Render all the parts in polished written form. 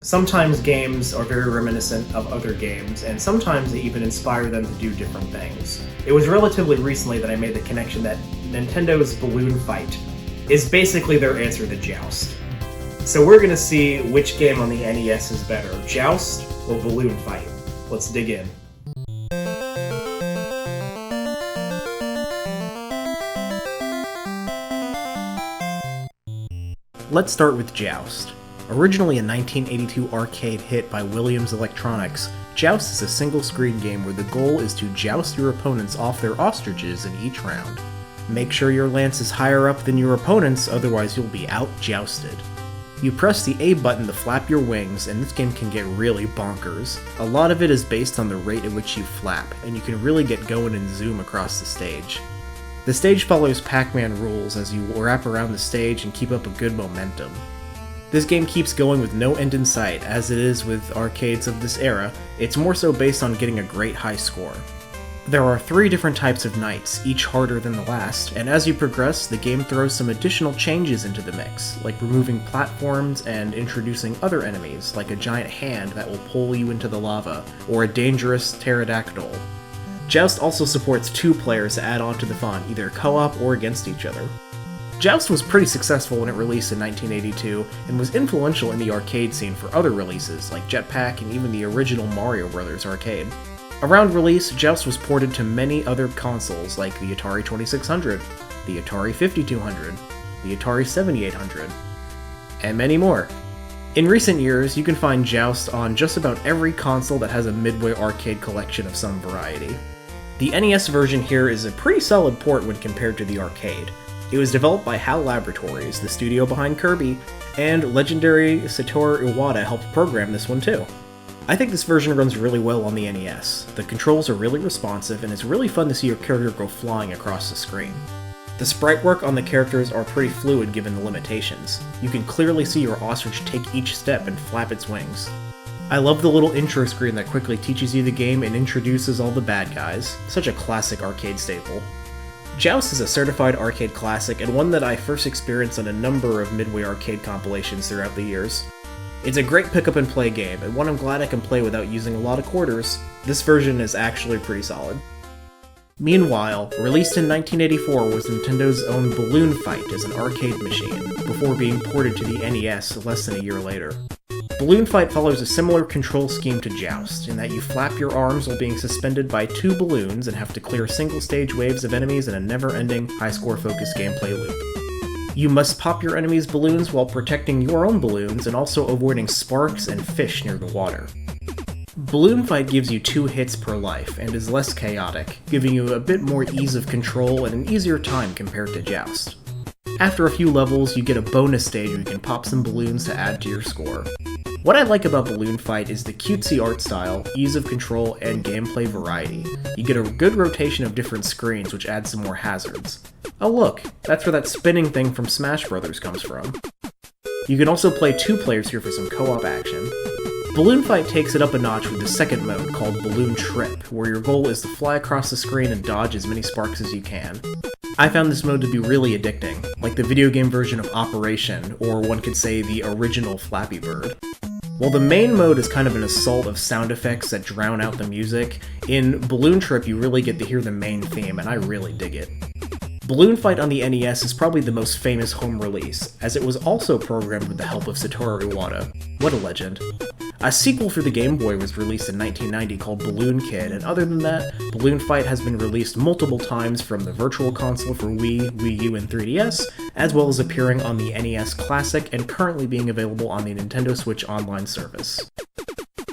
Sometimes games are very reminiscent of other games, and sometimes they even inspire them to do different things. It was relatively recently that I made the connection that Nintendo's Balloon Fight is basically their answer to Joust. So we're gonna see which game on the NES is better, Joust or Balloon Fight. Let's dig in. Let's start with Joust. Originally a 1982 arcade hit by Williams Electronics, Joust is a single-screen game where the goal is to joust your opponents off their ostriches in each round. Make sure your lance is higher up than your opponent's, otherwise you'll be out-jousted. You press the A button to flap your wings, and this game can get really bonkers. A lot of it is based on the rate at which you flap, and you can really get going and zoom across the stage. The stage follows Pac-Man rules as you wrap around the stage and keep up a good momentum. This game keeps going with no end in sight, as it is with arcades of this era. It's more so based on getting a great high score. There are 3 different types of knights, each harder than the last, and as you progress, the game throws some additional changes into the mix, like removing platforms and introducing other enemies, like a giant hand that will pull you into the lava, or a dangerous pterodactyl. Joust also supports 2 players to add on to the fun, either co-op or against each other. Joust was pretty successful when it released in 1982, and was influential in the arcade scene for other releases, like Jetpack and even the original Mario Bros. Arcade. Around release, Joust was ported to many other consoles like the Atari 2600, the Atari 5200, the Atari 7800, and many more. In recent years, you can find Joust on just about every console that has a Midway arcade collection of some variety. The NES version here is a pretty solid port when compared to the arcade. It was developed by HAL Laboratories, the studio behind Kirby, and legendary Satoru Iwata helped program this one too. I think this version runs really well on the NES. The controls are really responsive, and it's really fun to see your character go flying across the screen. The sprite work on the characters are pretty fluid given the limitations. You can clearly see your ostrich take each step and flap its wings. I love the little intro screen that quickly teaches you the game and introduces all the bad guys. Such a classic arcade staple. Joust is a certified arcade classic and one that I first experienced on a number of Midway arcade compilations throughout the years. It's a great pick up and play game, and one I'm glad I can play without using a lot of quarters. This version is actually pretty solid. Meanwhile, released in 1984 was Nintendo's own Balloon Fight as an arcade machine, before being ported to the NES less than a year later. Balloon Fight follows a similar control scheme to Joust, in that you flap your arms while being suspended by 2 balloons and have to clear single-stage waves of enemies in a never-ending, high-score-focused gameplay loop. You must pop your enemies' balloons while protecting your own balloons and also avoiding sparks and fish near the water. Balloon Fight gives you 2 hits per life, and is less chaotic, giving you a bit more ease of control and an easier time compared to Joust. After a few levels, you get a bonus stage where you can pop some balloons to add to your score. What I like about Balloon Fight is the cutesy art style, ease of control, and gameplay variety. You get a good rotation of different screens, which adds some more hazards. Oh look, that's where that spinning thing from Smash Bros. Comes from. You can also play 2 players here for some co-op action. Balloon Fight takes it up a notch with the second mode, called Balloon Trip, where your goal is to fly across the screen and dodge as many sparks as you can. I found this mode to be really addicting, like the video game version of Operation, or one could say the original Flappy Bird. While the main mode is kind of an assault of sound effects that drown out the music, in Balloon Trip you really get to hear the main theme, and I really dig it. Balloon Fight on the NES is probably the most famous home release, as it was also programmed with the help of Satoru Iwata. What a legend. A sequel for the Game Boy was released in 1990 called Balloon Kid, and other than that, Balloon Fight has been released multiple times from the Virtual Console for Wii, Wii U, and 3DS, as well as appearing on the NES Classic and currently being available on the Nintendo Switch Online service.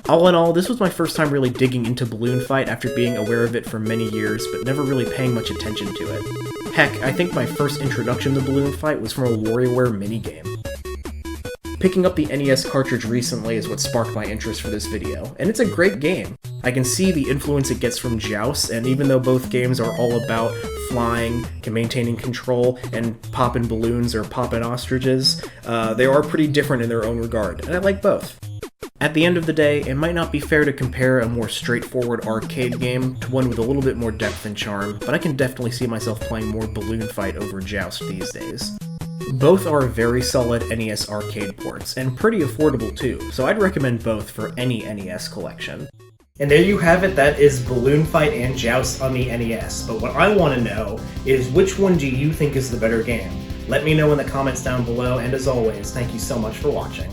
All in all, this was my first time really digging into Balloon Fight after being aware of it for many years, but never really paying much attention to it. Heck, I think my first introduction to Balloon Fight was from a WarioWare minigame. Picking up the NES cartridge recently is what sparked my interest for this video, and it's a great game. I can see the influence it gets from Joust, and even though both games are all about flying, maintaining control, and popping balloons or popping ostriches, they are pretty different in their own regard, and I like both. At the end of the day, it might not be fair to compare a more straightforward arcade game to one with a little bit more depth and charm, but I can definitely see myself playing more Balloon Fight over Joust these days. Both are very solid NES arcade ports, and pretty affordable too, so I'd recommend both for any NES collection. And there you have it, that is Balloon Fight and Joust on the NES, but what I want to know is which one do you think is the better game? Let me know in the comments down below, and as always, thank you so much for watching.